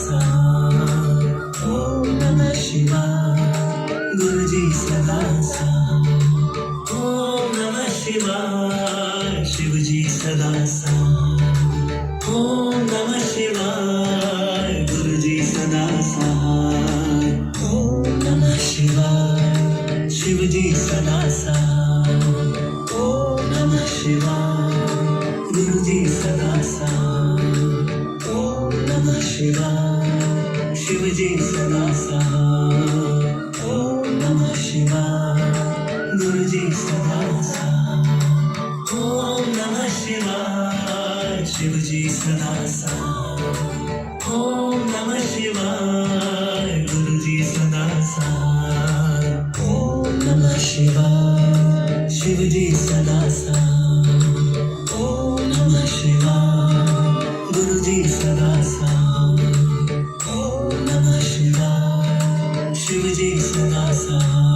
साथ। ओम नमः शिवाय गुरुजी सदा साथ। ओम नमः शिवाय शिवजी सदा साथ। ओम नमः शिवाय गुरुजी सदा साथ। ओम नमः शिवाय शिवजी सदा साथ। ओम नमः शिवाय गुरुजी सदा साथ। ओम नमः शिवाय शिवजी सदा साथ। ओम नमः शिवाय गुरुजी सदा साथ। ओम नमः शिवाय शिवजी सदा साथ। ओम नमः शिवाय गुरुजी सदा साथ। ओम नमः शिवाय शिवजी सदा साथ। ओम नमः शिवाय गुरुजी सदा साथ। ओम नमः शिवाय शिवजी सदा साथ।